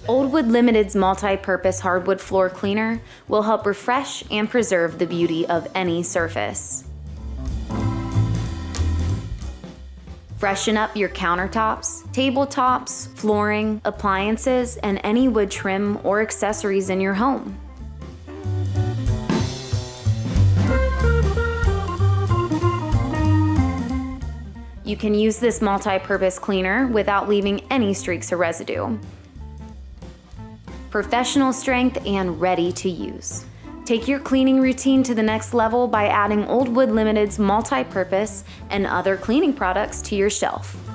Old Wood Limited's multi-purpose hardwood floor cleaner will help refresh and preserve the beauty of any surface. Freshen up your countertops, tabletops, flooring, appliances, and any wood trim or accessories in your home. You can use this multi-purpose cleaner without leaving any streaks or residue. Professional strength and ready to use. Take your cleaning routine to the next level by adding Old Wood Limited's multi-purpose and other cleaning products to your shelf.